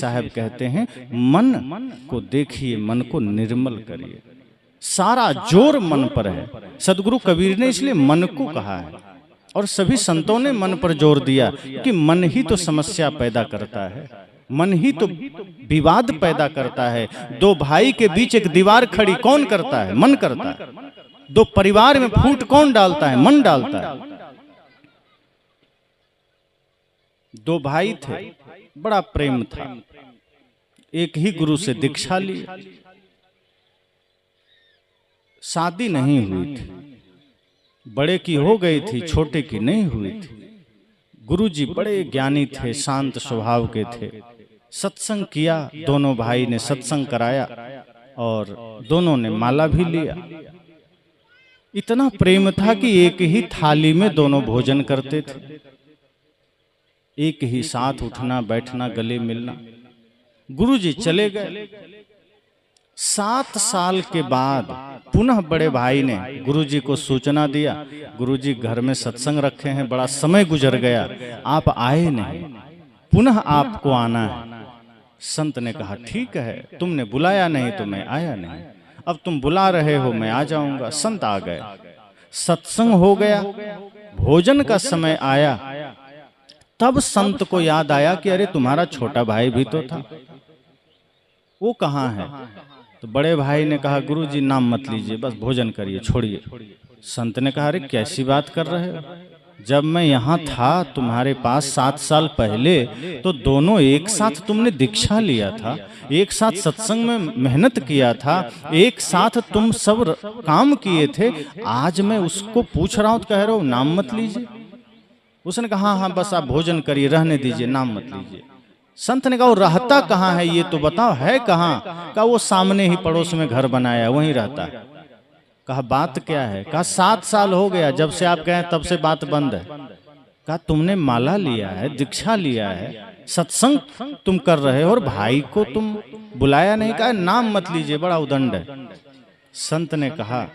साहब कहते हैं मन को देखिए, मन को निर्मल करिए। सारा जोर मन पर है। सदगुरु कबीर ने इसलिए मन को कहा है और सभी संतों ने मन पर जोर दिया कि मन ही तो समस्या पैदा करता है, मन ही तो विवाद पैदा करता है। दो भाई के बीच एक दीवार खड़ी कौन करता है? मन करता है। दो परिवार में फूट कौन डालता है? मन डालता है। दो भाई थे, बड़ा प्रेम था, एक ही गुरु से दीक्षा ली, शादी नहीं हुई थी, बड़े की हो गई थी, छोटे की नहीं हुई थी। गुरुजी बड़े ज्ञानी थे, शांत स्वभाव के थे। सत्संग किया, दोनों भाई ने सत्संग कराया और दोनों ने माला भी लिया। इतना प्रेम था कि एक ही थाली में दोनों भोजन करते थे, एक ही साथ उठना बैठना, गले मिलना। गुरुजी चले गए। 7 साल के बाद पुनः बड़े भाई ने गुरुजी को सूचना दिया, गुरुजी घर में सत्संग रखे हैं, बड़ा समय गुजर गया, आप आए नहीं, पुनः आपको आना है। संत ने कहा ठीक है, तुमने बुलाया नहीं तो मैं आया नहीं, अब तुम बुला रहे हो मैं आ जाऊंगा। संत आ गए, सत्संग हो गया, भोजन का समय आया। तब संत को याद आया कि अरे तुम्हारा छोटा भाई भी तो था, वो कहाँ है? तो बड़े भाई ने कहा गुरुजी नाम मत लीजिए, बस भोजन करिए, छोड़िए। संत ने कहा अरे कैसी बात कर रहे हो? जब मैं यहाँ था तुम्हारे पास 7 साल पहले तो दोनों एक साथ तुमने दीक्षा लिया था, एक साथ सत्संग में मेहनत किया था, एक साथ तुम सब काम किए थे। आज मैं उसको पूछ रहा हूँ तो कह रहे हो नाम मत लीजिए। उसने कहा हाँ बस आप भोजन करिए, रहने दीजिए, नाम मत लीजिए। संत ने कहा वो रहता कहाँ है ये तो बताओ, है कहाँ? कहा वो सामने ही पड़ोस में घर बनाया, वहीं रहता है। कहा बात क्या है? कहा 7 साल हो गया, जब से आप गए तब से बात बंद है। कहा तुमने माला लिया है, दीक्षा लिया है, सत्संग तुम कर रहे हो और भाई को तुम बुलाया नहीं? कहा नाम मत लीजिए, बड़ा उदंड है। संत ने कहा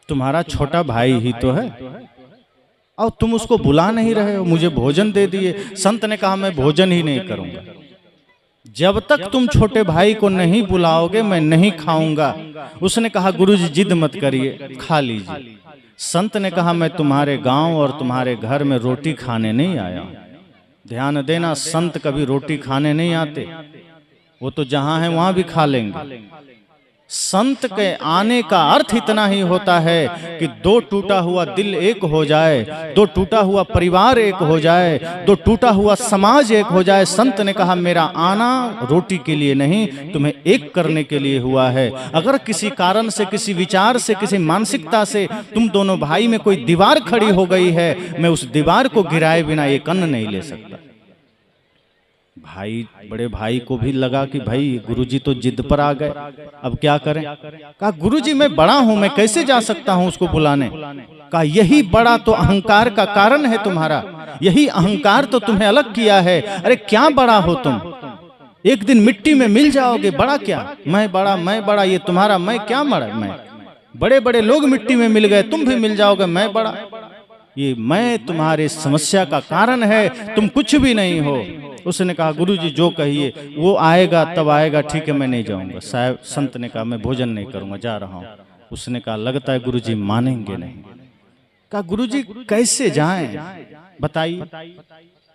तुम्हारा छोटा भाई ही तो है और तुम उसको बुला नहीं रहे हो, मुझे भोजन दे दिए। संत ने कहा मैं भोजन ही नहीं करूंगा, जब तक तुम छोटे भाई को नहीं बुलाओगे मैं नहीं खाऊंगा। उसने कहा गुरुजी जिद मत करिए, खा लीजिए। संत ने कहा मैं तुम्हारे गांव और तुम्हारे घर में रोटी खाने नहीं आया। ध्यान देना, संत कभी रोटी खाने नहीं आते, वो तो जहां है वहां भी खा लेंगे। संत के आने का अर्थ इतना ही होता है कि दो टूटा हुआ दिल एक हो जाए, दो टूटा हुआ परिवार एक हो जाए, दो टूटा हुआ समाज एक हो जाए। संत ने कहा मेरा आना रोटी के लिए नहीं, तुम्हें एक करने के लिए हुआ है। अगर किसी कारण से, किसी विचार से, किसी मानसिकता से तुम दोनों भाई में कोई दीवार खड़ी हो गई है, मैं उस दीवार को गिराए बिना एक अन्न नहीं ले सकता। भाई, बड़े भाई को भी लगा कि भाई गुरुजी तो जिद पर आ गए, अब क्या करें? कहा गुरुजी मैं बड़ा हूं, मैं कैसे जा सकता हूं उसको बुलाने? कहा यही बड़ा तो अहंकार का कारण है तुम्हारा, यही अहंकार तो तुम्हें अलग किया है। अरे क्या बड़ा हो तुम, एक दिन मिट्टी में मिल जाओगे। बड़ा क्या, मैं बड़ा, मैं बड़ा, ये तुम्हारा मैं क्या बड़ा? मैं बड़े बड़े लोग मिट्टी में मिल गए, तुम भी मिल जाओगे, मैं बड़ा। ये मैं तुम्हारे समस्या का कारण है, तुम कुछ भी नहीं हो। उसने कहा गुरुजी जो कहिए, वो आएगा तब आएगा, ठीक है मैं नहीं जाऊंगा। साहब संत ने कहा मैं भोजन नहीं करूंगा, जा रहा हूं। उसने कहा लगता है गुरुजी मानेंगे नहीं। कहा गुरुजी कैसे जाएं, बताइए,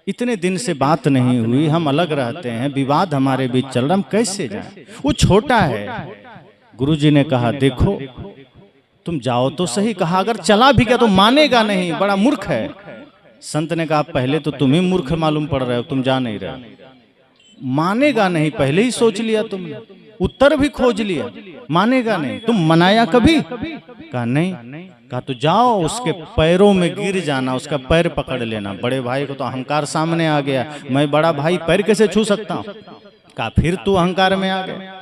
इतने दिन से बात नहीं हुई, हम अलग रहते हैं, विवाद हमारे बीच चल रहा, हम कैसे जाएं? वो छोटा है। गुरुजी ने कहा देखो तुम जाओ तो सही। कहा अगर चला भी गया तो मानेगा नहीं, बड़ा मूर्ख है। संत ने कहा पहले तो तुम ही मूर्ख मालूम पड़ रहे हो, तुम जा नहीं रहे। मानेगा नहीं, पहले ही सोच लिया तुमने, उत्तर भी खोज लिया, मानेगा नहीं। तुम मनाया कभी? कहा नहीं। कहा तो जाओ उसके पैरों में गिर जाना, उसका पैर पकड़ लेना। बड़े भाई को तो अहंकार सामने आ गया, मैं बड़ा भाई पैर कैसे छू सकता हूँ? कहा फिर तू अहंकार में आ गया।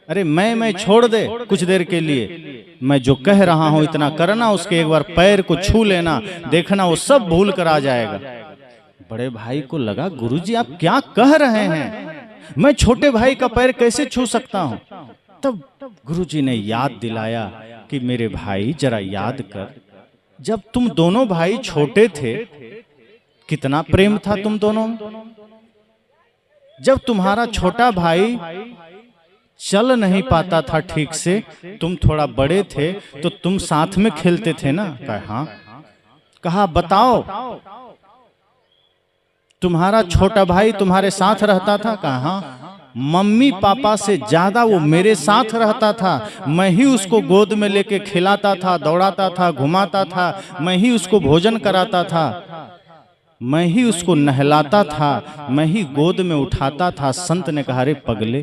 अरे मैं छोड़ दे कुछ देर के लिए, मैं जो कह रहा हूं इतना करना, उसके एक बार पैर को छू लेना, देखना वो सब भूल कर आ जाएगा। बड़े भाई को लगा गुरुजी आप क्या कह रहे हैं, मैं छोटे भाई का पैर कैसे छू सकता हूं? तब गुरुजी ने याद दिलाया कि मेरे भाई जरा याद कर, जब तुम दोनों भाई छोटे थे कितना प्रेम था तुम दोनों में। जब तुम्हारा छोटा भाई चल नहीं पाता था ठीक से, तुम थोड़ा बड़े थे तो तुम साथ में खेलते थे ना? कहा हाँ। कहा बताओ, तुम्हारा छोटा भाई तुम्हारे साथ रहता था? कहा हाँ। मम्मी पापा से ज्यादा वो मेरे साथ रहता था, मैं ही उसको गोद में लेके खिलाता था, दौड़ाता था, घुमाता था, मैं ही उसको भोजन कराता था, मैं ही उसको नहलाता था, मैं ही गोद में उठाता था। संत ने कहा, रे पगले,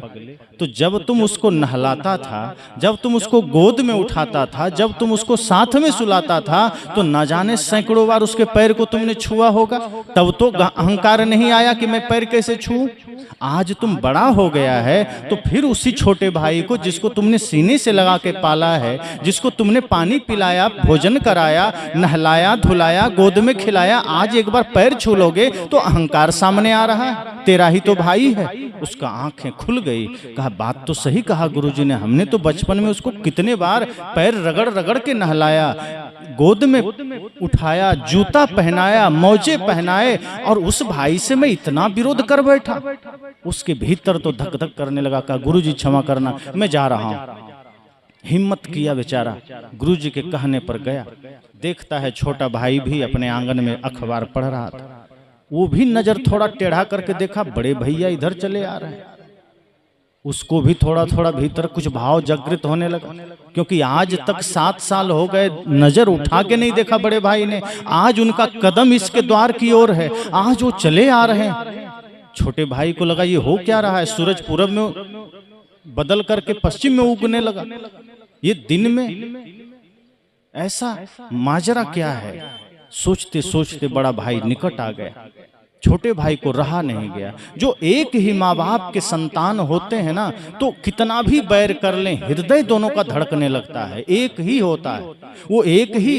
तो जब तुम उसको नहलाता था, जब तुम उसको गोद में उठाता था, जब तुम उसको साथ में सुलाता था, तो न जाने सैकड़ों बार उसके पैर को तुमने छुआ होगा। तब तो अहंकार नहीं आया कि मैं पैर कैसे छूऊं। आज तुम बड़ा हो गया है तो फिर उसी छोटे भाई को, जिसको तुमने सीने से लगा के पाला है, जिसको तुमने पानी पिलाया, भोजन कराया, नहलाया, धुलाया, गोद में खिलाया, आज एक बार पैर छू लोगे तो अहंकार सामने आ रहा है। तेरा ही तो भाई है। उसका आंखें खुल गई। कहा बात तो सही कहा गुरुजी ने, हमने तो बचपन में उसको कितने बार पैर रगड़ रगड़ के नहलाया, गोद में उठाया, जूता पहनाया, मोजे पहनाए, और उस भाई से मैं इतना विरोध कर बैठा। उसके भीतर तो धक धक करने लगा। कहा गुरुजी क्षमा करना, मैं जा रहा हूं। हिम्मत किया बेचारा, गुरुजी के कहने पर गया। देखता है छोटा भाई भी अपने आंगन में अखबार पढ़ रहा था। वो भी नजर थोड़ा टेढ़ा करके देखा, बड़े भैया इधर चले आ रहे हैं। उसको भी थोड़ा थोड़ा भीतर कुछ भाव जागृत होने लगा, क्योंकि आज तक 7 साल हो गए नजर उठा के नहीं देखा बड़े भाई ने। आज उनका कदम इसके द्वार की ओर है, आज वो चले आ रहे हैं। छोटे भाई को लगा ये हो क्या रहा है, सूरज पूरब में बदल करके पश्चिम में उगने लगा, ये दिन में ऐसा माजरा क्या है। सोचते सोचते बड़ा भाई निकट आ गया। छोटे भाई को रहा नहीं गया। जो एक ही माँ बाप के संतान होते हैं ना, तो कितना भी बैर कर लें, हृदय दोनों का धड़कने लगता है। एक ही होता है, वो एक ही,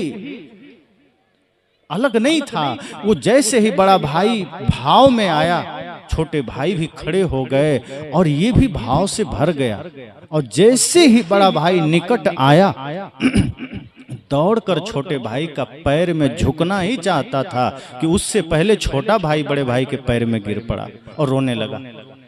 अलग नहीं था। वो जैसे ही बड़ा भाई भाव में आया, छोटे भाई भी खड़े हो गए और ये भी भाव से भर गया। और जैसे ही बड़ा भाई निकट आया, दौड़कर छोटे भाई का पैर में झुकना ही चाहता था कि उससे पहले छोटा भाई बड़े भाई के पैर में गिर पड़ा और रोने लगा।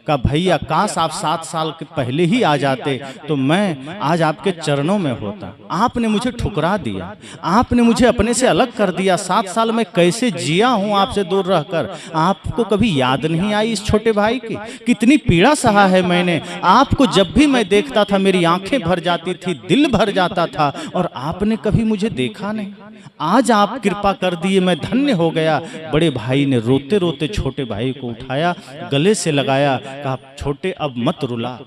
कहा भैया काश आप 7 साल के पहले ही आ जाते तो मैं आज आपके चरणों में होता। आपने मुझे ठुकरा दिया, आपने मुझे अपने से अलग कर दिया। 7 साल में कैसे जिया हूं आपसे दूर रहकर। आपको कभी याद नहीं आई इस छोटे भाई की? कितनी पीड़ा सहा है मैंने। आपको जब भी मैं देखता था मेरी आंखें भर जाती थी, दिल भर जाता था, और आपने कभी मुझे देखा नहीं। आज आप कृपा कर दिए, मैं धन्य हो गया। बड़े भाई ने रोते रोते छोटे भाई को उठाया, गले से लगाया, कहा छोटे अब मत रुला।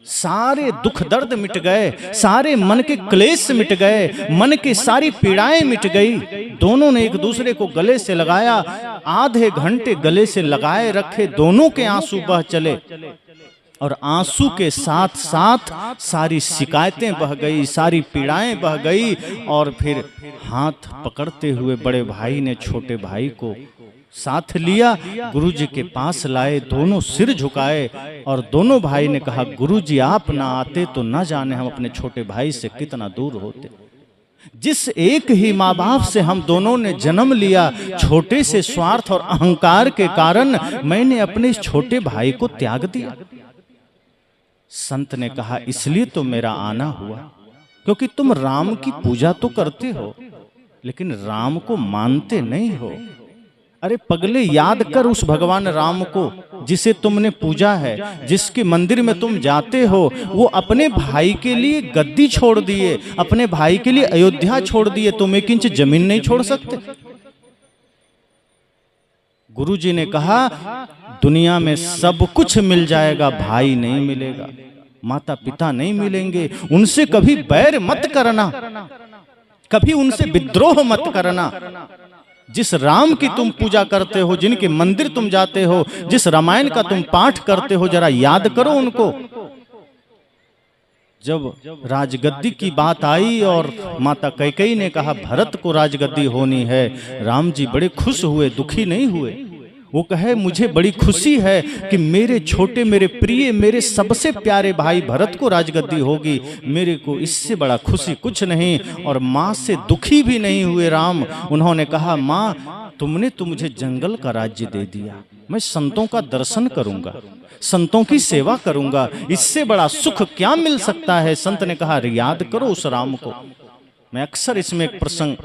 सारे दुख दर्द मिट गए, सारे मन के क्लेश मिट गए, मन की सारी पीड़ाएं मिट गई। दोनों ने एक दूसरे को गले से लगाया, आधे घंटे गले से लगाए रखे, दोनों के आंसू बह चले। और आंसू के साथ साथ सारी शिकायतें बह गई, सारी पीड़ाएं बह गई। और फिर हाथ पकड़ते हुए बड़े भाई ने छोटे भाई को साथ लिया, गुरुजी के पास लाए, दोनों सिर झुकाए और दोनों भाई ने कहा गुरुजी आप ना आते तो ना जाने हम अपने छोटे भाई से कितना दूर होते। जिस एक ही माँ बाप से हम दोनों ने जन्म लिया, छोटे से स्वार्थ और अहंकार के कारण मैंने अपने इस छोटे भाई को त्याग दिया। संत ने कहा इसलिए तो मेरा आना हुआ, क्योंकि तुम राम की पूजा तो करते हो लेकिन राम को मानते नहीं हो। अरे पगले, याद कर उस भगवान राम को जिसे तुमने पूजा है, जिसके मंदिर में तुम जाते हो। वो अपने भाई के लिए गद्दी छोड़ दिए, अपने भाई के लिए अयोध्या छोड़ दिए, तुम 1 इंच जमीन नहीं छोड़ सकते। गुरुजी ने कहा दुनिया में सब कुछ मिल जाएगा, भाई नहीं मिलेगा, माता पिता नहीं मिलेंगे। उनसे कभी बैर मत करना, कभी उनसे विद्रोह मत करना। जिस राम की तुम पूजा करते हो, जिनके मंदिर तुम जाते हो, जिस रामायण का तुम पाठ करते हो, जरा याद करो उनको। जब राजगद्दी की बात आई और माता कैकेयी ने कहा भरत को राजगद्दी होनी है, राम जी बड़े खुश हुए, दुखी नहीं हुए। वो कहे मुझे बड़ी खुशी है कि मेरे छोटे, मेरे प्रिय, मेरे सबसे प्यारे भाई भरत को राजगद्दी होगी, मेरे को इससे बड़ा खुशी कुछ नहीं। और माँ से दुखी भी नहीं हुए राम। उन्होंने कहा माँ तुमने तो मुझे जंगल का राज्य दे दिया, मैं संतों का दर्शन करूंगा, संतों की सेवा करूंगा, इससे बड़ा सुख क्या मिल सकता है। संत ने कहा, याद करो उस राम को। मैं अक्सर इसमें एक प्रसंग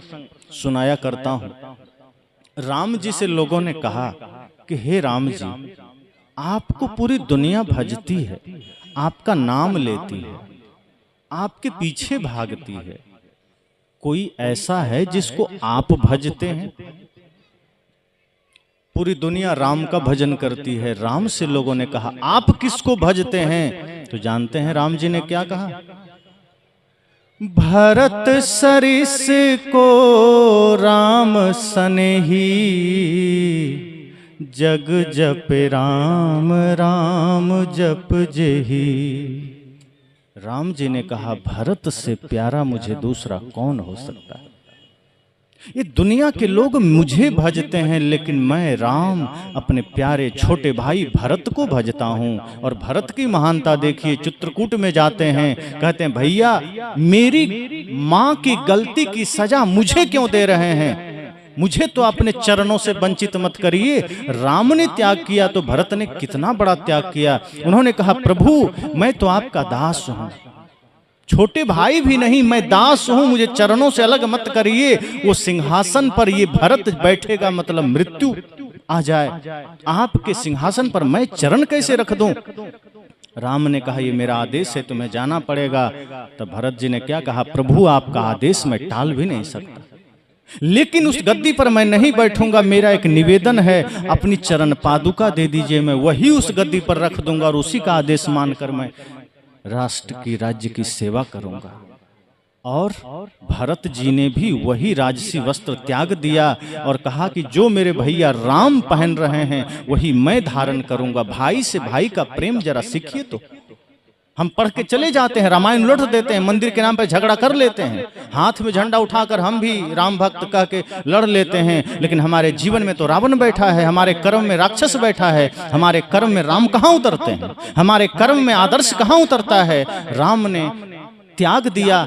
सुनाया करता हूं। राम जी से लोगों ने कहा कि हे राम जी, आपको पूरी दुनिया भजती है, आपका नाम लेती है, आपके पीछे भागती है, कोई ऐसा है जिसको आप भजते हैं? पूरी दुनिया राम का भजन करती है। राम से लोगों ने कहा, आप किसको भजते हैं? तो जानते हैं राम जी ने क्या कहा? भरत सरिस को राम सनेही, जग जप राम राम जप जेही। राम जी ने कहा, भरत से प्यारा मुझे दूसरा कौन हो सकता है? ये दुनिया के लोग मुझे भजते हैं, लेकिन मैं राम अपने प्यारे छोटे भाई भरत को भजता हूँ। और भरत की महानता देखिए, चित्रकूट में जाते हैं, कहते हैं भैया मेरी माँ की गलती की सजा मुझे क्यों दे रहे हैं? मुझे तो अपने चरणों से वंचित मत करिए। राम ने त्याग किया तो भरत ने कितना बड़ा त्याग किया। उन्होंने कहा, प्रभु मैं तो आपका दास हूँ, छोटे भाई भी नहीं, मैं दास हूं, मुझे चरणों से अलग मत करिए। वो सिंहासन पर ये भरत बैठेगा मतलब मृत्यु आ जाए, आपके सिंहासन पर मैं चरण कैसे रख दूं? राम ने कहा, ये मेरा आदेश है, तुम्हें जाना पड़ेगा। तब भरत जी ने क्या कहा, प्रभु आपका आदेश मैं टाल भी नहीं सकता, लेकिन उस गद्दी पर मैं नहीं बैठूंगा। मेरा एक निवेदन है, अपनी चरण पादुका दे दीजिए, मैं वही उस गद्दी पर रख दूंगा और उसी का आदेश मानकर मैं राष्ट्र की राज्य की सेवा करूंगा। और भरत जी ने भी वही राजसी वस्त्र त्याग दिया और कहा कि जो मेरे भैया राम पहन रहे हैं वही मैं धारण करूंगा। भाई से भाई का प्रेम जरा सीखिए। तो हम पढ़ के चले जाते हैं, रामायण लौट देते हैं, मंदिर के नाम पर झगड़ा कर लेते हैं, हाथ में झंडा उठाकर हम भी राम भक्त कह के लड़ लेते हैं, लेकिन हमारे जीवन में तो रावण बैठा है, हमारे कर्म में राक्षस बैठा है, हमारे कर्म में राम कहाँ उतरते हैं, हमारे कर्म में आदर्श कहाँ उतरता है? राम ने त्याग दिया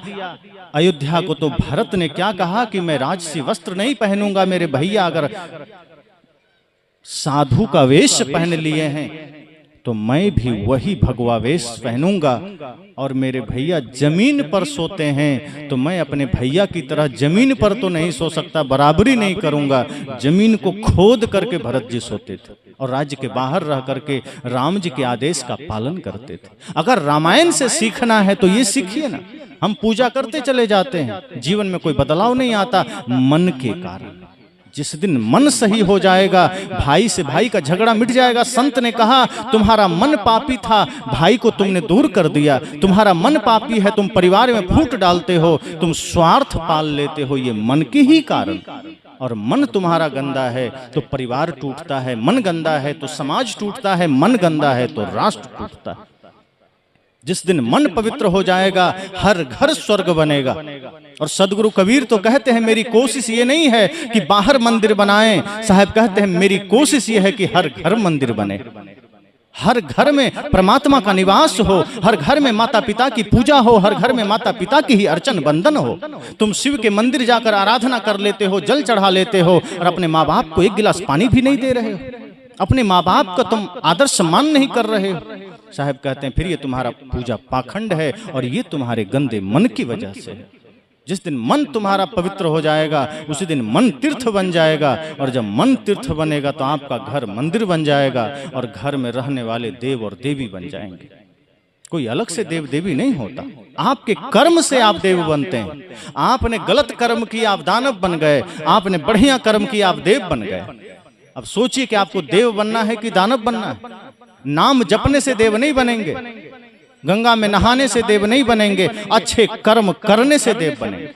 अयोध्या को, तो भरत ने क्या कहा कि मैं राजसी वस्त्र नहीं पहनूंगा। मेरे भैया अगर साधु का वेश पहन लिए हैं तो मैं भी वही भगवा वेश पहनूंगा। और मेरे भैया जमीन पर सोते हैं तो मैं अपने भैया की तरह जमीन पर तो नहीं सो सकता, बराबरी नहीं करूंगा। जमीन को खोद करके भरत जी सोते थे और राज्य के बाहर रह करके राम जी के आदेश का पालन करते थे। अगर रामायण से सीखना है तो ये सीखिए ना। हम पूजा करते चले जाते हैं, जीवन में कोई बदलाव नहीं आता, मन के कारण। जिस दिन मन सही हो जाएगा, भाई से भाई का झगड़ा मिट जाएगा। संत ने कहा, तुम्हारा मन पापी था, भाई को तुमने दूर कर दिया। तुम्हारा मन पापी है, तुम परिवार में फूट डालते हो, तुम स्वार्थ पाल लेते हो, ये मन के ही कारण। और मन तुम्हारा गंदा है तो परिवार टूटता है, मन गंदा है तो समाज टूटता है, मन गंदा है तो राष्ट्र टूटता है। जिस दिन मन पवित्र हो जाएगा, हर घर स्वर्ग बनेगा। और सदगुरु कबीर तो कहते हैं, मेरी कोशिश ये नहीं है कि बाहर मंदिर बनाएं, साहब कहते हैं मेरी कोशिश ये है कि हर घर मंदिर बने, हर घर में परमात्मा का निवास हो, हर घर में माता पिता की पूजा हो, हर घर में माता पिता की ही अर्चन बंदन हो। तुम शिव के मंदिर जाकर आराधना कर लेते हो, जल चढ़ा लेते हो और अपने माँ बाप को एक गिलास पानी भी नहीं दे रहे हो, अपने माँ बाप का तुम आदर सम्मान नहीं कर रहे हो। साहब कहते हैं फिर ये तुम्हारा पूजा पाखंड है और ये तुम्हारे गंदे मन की वजह से है। जिस दिन मन तुम्हारा पवित्र हो जाएगा उसी दिन मन तीर्थ बन जाएगा, और जब मन तीर्थ बनेगा तो आपका घर मंदिर बन जाएगा और घर में रहने वाले देव और देवी बन जाएंगे। कोई अलग से देव देवी नहीं होता, आपके कर्म से आप देव बनते हैं। आपने गलत कर्म किया आप दानव बन गए, आपने बढ़िया कर्म किया आप देव बन गए। अब सोचिए कि आपको देव बनना है कि दानव बनना है। नाम जपने से देव नहीं बनेंगे, गंगा में नहाने से देव नहीं बनेंगे, अच्छे कर्म करने से देव बनेंगे।